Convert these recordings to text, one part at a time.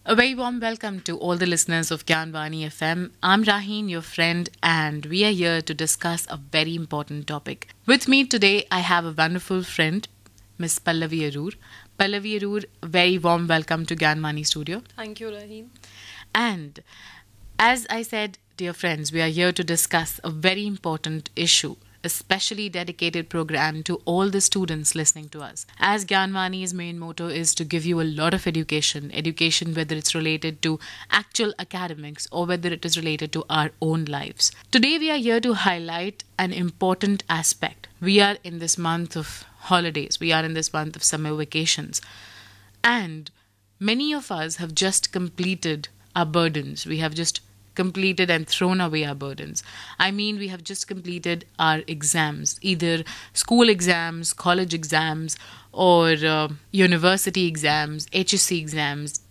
A very warm welcome to all the listeners of Gyanvani FM. I'm Raheen, your friend, and we are here to discuss a very important topic. With me today, I have a wonderful friend, Miss Pallavi Arur. Pallavi Arur, very warm welcome to Gyanvani Studio. Thank you, Raheen. And as I said, dear friends, we are here to discuss a very important issue, a specially dedicated program to all the students listening to us. As Gyanvani's main motto is to give you a lot of education whether it's related to actual academics or whether it is related to our own lives. Today we are here to highlight an important aspect. We are in this month of holidays, we are in this month of summer vacations, and many of us have just completed our burdens. We have just completed and thrown away our burdens. I mean, we have just completed our exams, either school exams, college exams, or university exams, HSC exams,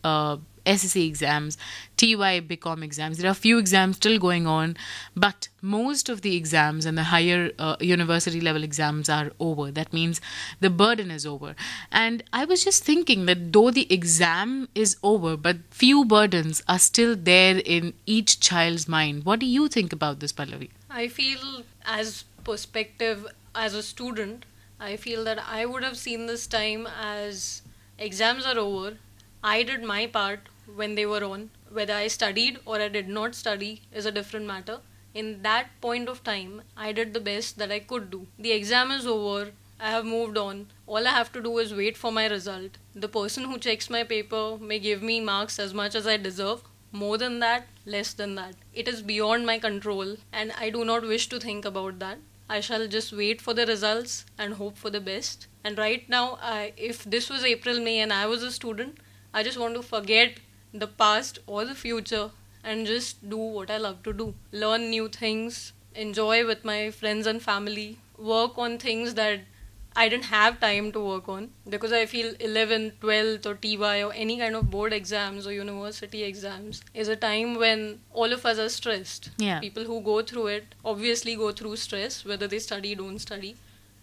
SSC exams, TY BCom exams. There are a few exams still going on, but most of the exams and the higher university level exams are over. That means the burden is over. And I was just thinking that though the exam is over, but few burdens are still there in each child's mind. What do you think about this, Pallavi? I feel, as perspective as a student, I feel that I would have seen this time as exams are over. I did my part when they were on. Whether I studied or I did not study is a different matter. In that point of time, I did the best that I could do. The exam is over. I have moved on. All I have to do is wait for my result. The person who checks my paper may give me marks as much as I deserve. More than that, less than that. It is beyond my control, and I do not wish to think about that. I shall just wait for the results and hope for the best. And right now, if this was April, May, and I was a student, I just want to forget the past or the future and just do what I love to do. Learn new things, enjoy with my friends and family, work on things that I didn't have time to work on, because I feel 11th, 12th or TY or any kind of board exams or university exams is a time when all of us are stressed. Yeah. People who go through it obviously go through stress, whether they study, don't study.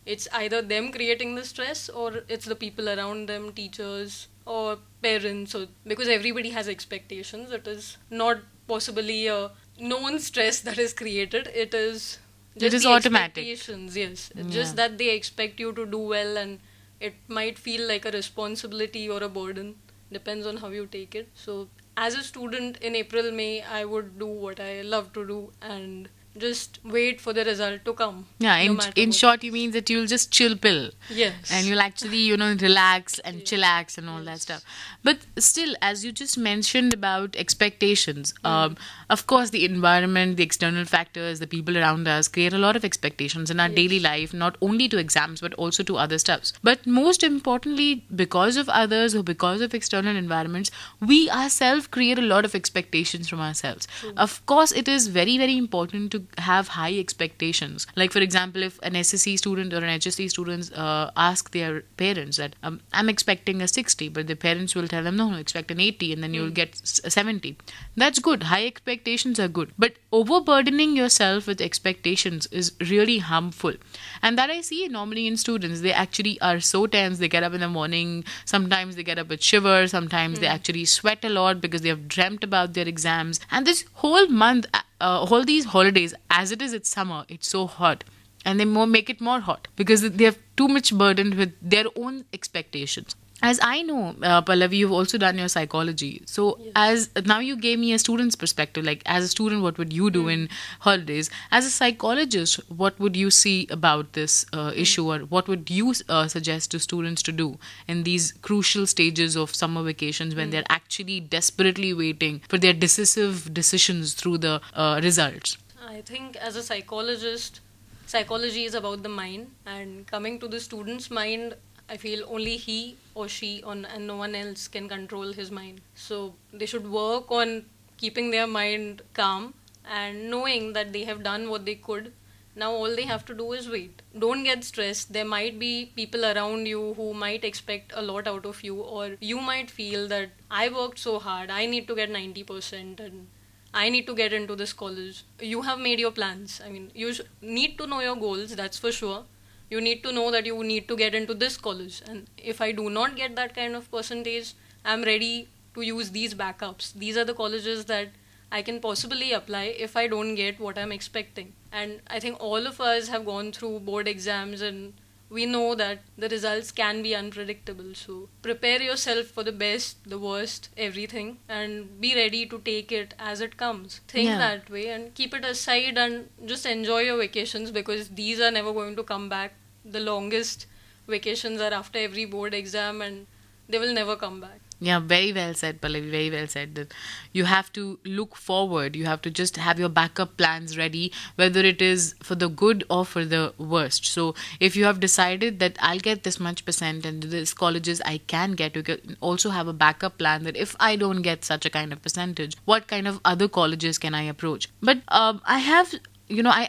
It's either them creating the stress or it's the people around them, teachers or parents, or because everybody has expectations. It is not possibly a known stress that is created. It is It just is the automatic. expectations. Yes, it's Yeah. just that they expect you to do well, and it might feel like a responsibility or a burden. Depends on how you take it. So as a student in April, May, I would do what I love to do and just wait for the result to come. Yeah, no in matter in what. short, you mean that you'll just chill pill. Yes. And you'll actually, relax and Yes. chillax and all that Yes. stuff. But still, as you just mentioned about expectations, of course, the environment, the external factors, the people around us create a lot of expectations in our daily Yes. life, not only to exams, but also to other stuffs. But most importantly, because of others or because of external environments, we ourselves create a lot of expectations from ourselves. Of course, it is very, very important to have high expectations. Like, for example, if an SSC student or an HSC student ask their parents that I'm expecting a 60, but the parents will tell them, no, expect an 80, and then you'll get a 70. That's good. High expectations are good. But overburdening yourself with expectations is really harmful. And that I see normally in students. They actually are so tense. They get up in the morning. Sometimes they get up with shivers. Sometimes they actually sweat a lot because they have dreamt about their exams. And this whole month, all these holidays, as it is, it's summer, it's so hot, and they make it more hot because they have too much burdened with their own expectations. As I know, Pallavi, you've also done your psychology. So, Yes. as now you gave me a student's perspective, like as a student, what would you do in holidays? As a psychologist, what would you see about this issue, or what would you suggest to students to do in these crucial stages of summer vacations when they're actually desperately waiting for their decisive decisions through the results? I think as a psychologist, psychology is about the mind, and coming to the student's mind, I feel only he or she and no one else can control his mind. So they should work on keeping their mind calm and knowing that they have done what they could. Now all they have to do is wait. Don't get stressed. There might be people around you who might expect a lot out of you, or you might feel that I worked so hard, I need to get 90% and I need to get into this college. You have made your plans. I mean, you need to know your goals, that's for sure. You need to know that you need to get into this college. And if I do not get that kind of percentage, I'm ready to use these backups. These are the colleges that I can possibly apply if I don't get what I'm expecting. And I think all of us have gone through board exams, and we know that the results can be unpredictable. So prepare yourself for the best, the worst, everything, and be ready to take it as it comes. Think that way and keep it aside and just enjoy your vacations, because these are never going to come back. The longest vacations are after every board exam, and they will never come back. Yeah, very well said, Pallavi. Very well said. That you have to look forward. You have to just have your backup plans ready, whether it is for the good or for the worst. So, if you have decided that I'll get this much percent and this colleges I can get, you can also have a backup plan that if I don't get such a kind of percentage, what kind of other colleges can I approach? But I have,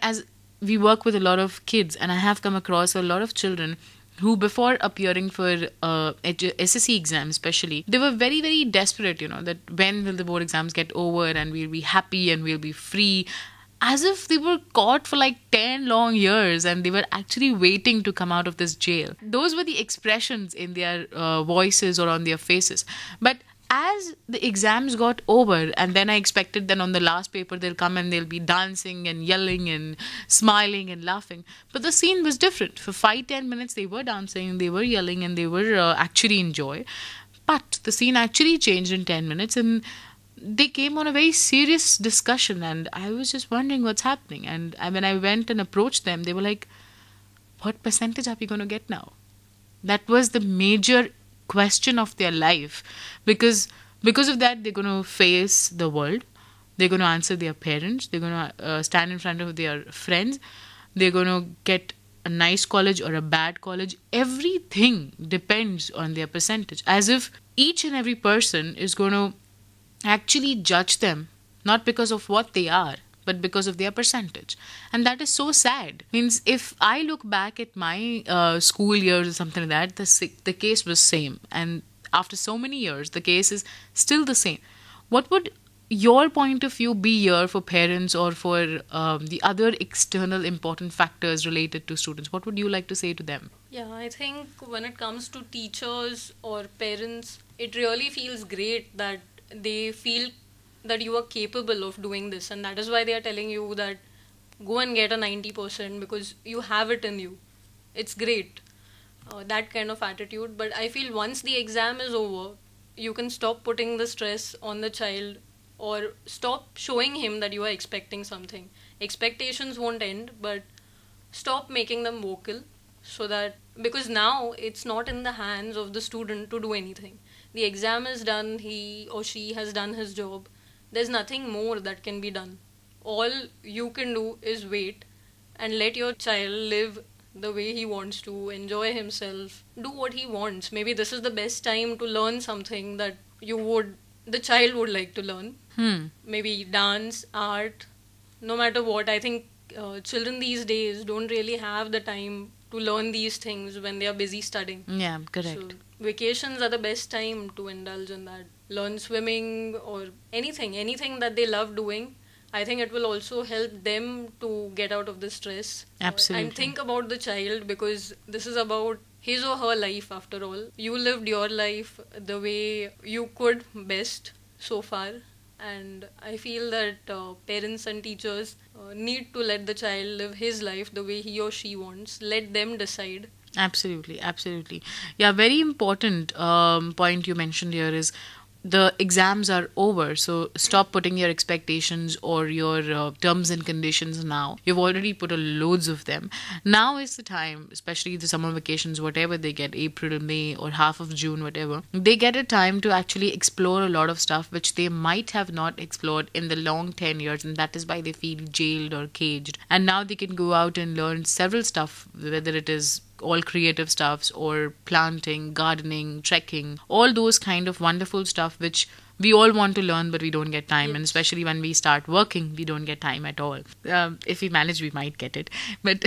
as we work with a lot of kids, and I have come across a lot of children who, before appearing for SSC exams especially, they were very, very desperate, that when will the board exams get over and we'll be happy and we'll be free, as if they were caught for like 10 long years and they were actually waiting to come out of this jail. Those were the expressions in their voices or on their faces. But as the exams got over, and then I expected that on the last paper they'll come and they'll be dancing and yelling and smiling and laughing. But the scene was different. For 5-10 minutes they were dancing, they were yelling, and they were actually in joy. But the scene actually changed in 10 minutes, and they came on a very serious discussion, and I was just wondering what's happening. And when I went and approached them, they were like, what percentage are we going to get now? That was the major question of their life, because of that they're going to face the world, they're going to answer their parents, they're going to stand in front of their friends, they're going to get a nice college or a bad college. Everything depends on their percentage, as if each and every person is going to actually judge them not because of what they are, but because of their percentage. And that is so sad. Means if I look back at my school years or something like that, the case was same. And after so many years, the case is still the same. What would your point of view be here for parents or for the other external important factors related to students? What would you like to say to them? Yeah, I think when it comes to teachers or parents, it really feels great that they feel that you are capable of doing this, and that is why they are telling you that go and get a 90% because you have it in you. It's great, that kind of attitude. But I feel once the exam is over, you can stop putting the stress on the child, or stop showing him that you are expecting something. Expectations won't end, but stop making them vocal, so that, because now it's not in the hands of the student to do anything. The exam is done, he or she has done his job. There's nothing more that can be done. All you can do is wait and let your child live the way he wants to, enjoy himself, do what he wants. Maybe this is the best time to learn something that the child would like to learn. Maybe dance, art, no matter what. I think children these days don't really have the time to learn these things when they are busy studying. Yeah, correct. So vacations are the best time to indulge in that. Learn swimming or anything that they love doing. I think it will also help them to get out of the stress. Absolutely. And think about the child, because this is about his or her life after all. You lived your life the way you could best so far. And I feel that parents and teachers need to let the child live his life the way he or she wants. Let them decide. Absolutely, absolutely. Yeah, very important point you mentioned here is the exams are over, so stop putting your expectations or your terms and conditions now. You've already put loads of them. Now is the time, especially the summer vacations, whatever they get, April, May, or half of June, whatever. They get a time to actually explore a lot of stuff which they might have not explored in the long 10 years, and that is why they feel jailed or caged. And now they can go out and learn several stuff, whether it is all creative stuffs or planting, gardening, trekking, all those kind of wonderful stuff which we all want to learn but we don't get time. Yes. And especially when we start working, we don't get time at all. If we manage, we might get it. But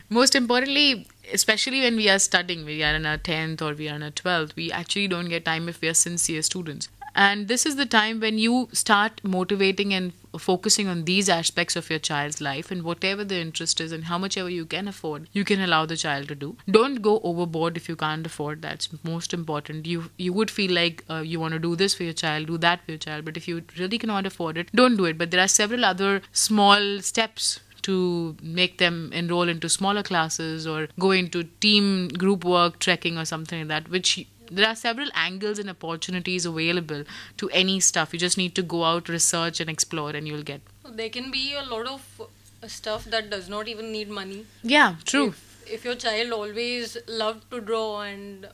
most importantly, especially when we are studying, we are in our 10th or we are in our 12th, we actually don't get time if we are sincere students. And this is the time when you start motivating and focusing on these aspects of your child's life, and whatever the interest is and how much ever you can afford, you can allow the child to do. Don't go overboard if you can't afford. That's most important. You would feel like you want to do this for your child, do that for your child, but if you really cannot afford it, don't do it. But there are several other small steps to make them enroll into smaller classes or go into team group work, trekking or something like that, which there are several angles and opportunities available to any stuff. You just need to go out, research and explore, and you'll get. There can be a lot of stuff that does not even need money. Yeah, true. If your child always loved to draw and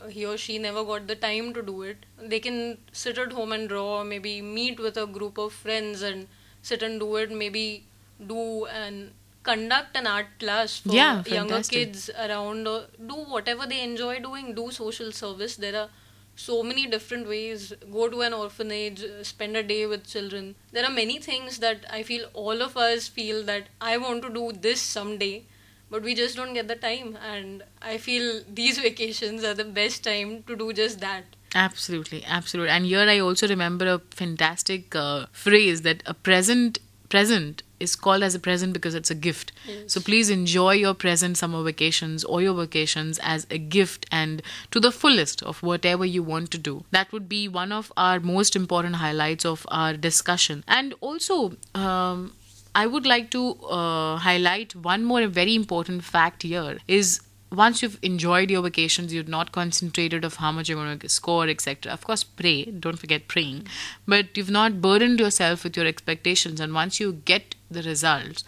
he or she never got the time to do it, they can sit at home and draw, maybe meet with a group of friends and sit and do it, maybe do and conduct an art class for younger kids around, or do whatever they enjoy doing, do social service. There are so many different ways. Go to an orphanage, spend a day with children. There are many things that I feel all of us feel that I want to do this someday, but we just don't get the time, and I feel these vacations are the best time to do just that. Absolutely, absolutely. And here I also remember a fantastic phrase that a present is called as a present because it's a gift. Yes. So please enjoy your present summer vacations or your vacations as a gift and to the fullest of whatever you want to do. That would be one of our most important highlights of our discussion. And also, I would like to highlight one more very important fact here is once you've enjoyed your vacations, you've not concentrated of how much you're going to score, etc. Of course, pray. Don't forget praying. But you've not burdened yourself with your expectations. And once you get the results,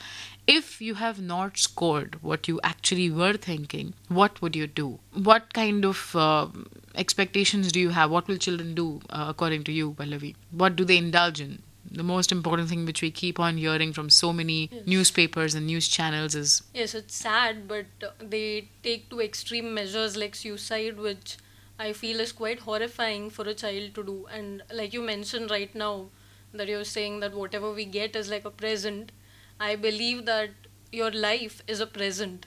if you have not scored what you actually were thinking, what would you do? What kind of expectations do you have? What will children do according to you, Pallavi? What do they indulge in? The most important thing which we keep on hearing from so many newspapers and news channels is... Yes, it's sad, but they take to extreme measures like suicide, which I feel is quite horrifying for a child to do. And like you mentioned right now, that you're saying that whatever we get is like a present. I believe that your life is a present.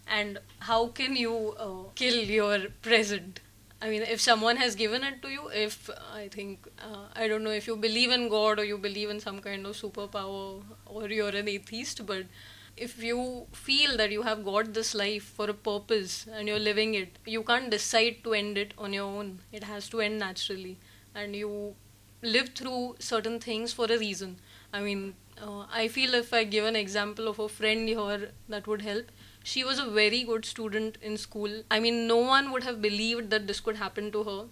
And how can you kill your present? I mean, if someone has given it to you, I don't know if you believe in God or you believe in some kind of superpower or you're an atheist, but if you feel that you have got this life for a purpose and you're living it, you can't decide to end it on your own. It has to end naturally. And you live through certain things for a reason. I mean, I feel if I give an example of a friend here that would help. She was a very good student in school. I mean, no one would have believed that this could happen to her.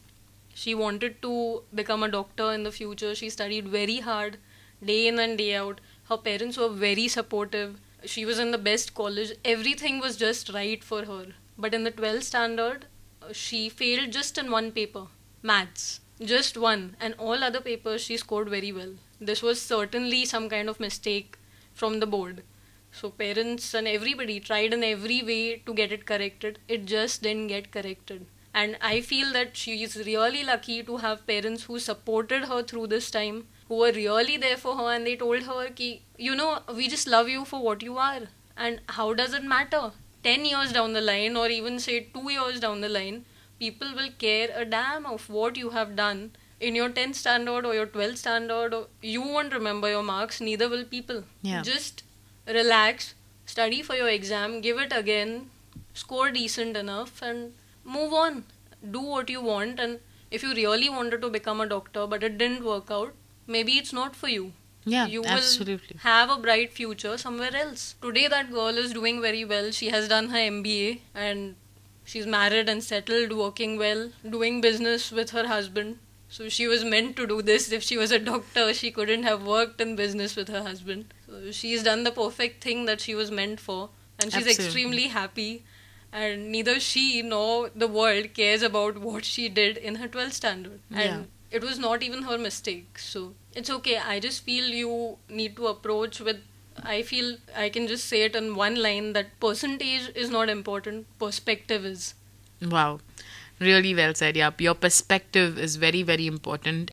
She wanted to become a doctor in the future. She studied very hard, day in and day out. Her parents were very supportive. She was in the best college. Everything was just right for her. But in the 12th standard, she failed just in one paper, maths. Just one. And all other papers she scored very well. This was certainly some kind of mistake from the board. So parents and everybody tried in every way to get it corrected. It just didn't get corrected. And I feel that she is really lucky to have parents who supported her through this time, who were really there for her, and they told her, ki, we just love you for what you are. And how does it matter? 10 years down the line, or even say 2 years down the line, people will care a damn of what you have done in your 10th standard or your 12th standard. Or you won't remember your marks, neither will people. Yeah. Just relax, study for your exam, give it again, score decent enough and move on. Do what you want, and if you really wanted to become a doctor but it didn't work out, maybe it's not for you. Yeah, you absolutely. will have a bright future somewhere else. Today that girl is doing very well. She has done her MBA and she's married and settled, working well, doing business with her husband. So she was meant to do this. If she was a doctor, she couldn't have worked in business with her husband. So she's done the perfect thing that she was meant for. And she's extremely happy. And neither she nor the world cares about what she did in her 12th standard. And it was not even her mistake. So it's okay. I just feel you need to approach with... I feel I can just say it in one line that percentage is not important. Perspective is. Wow. Really well said. Yeah, your perspective is very, very important.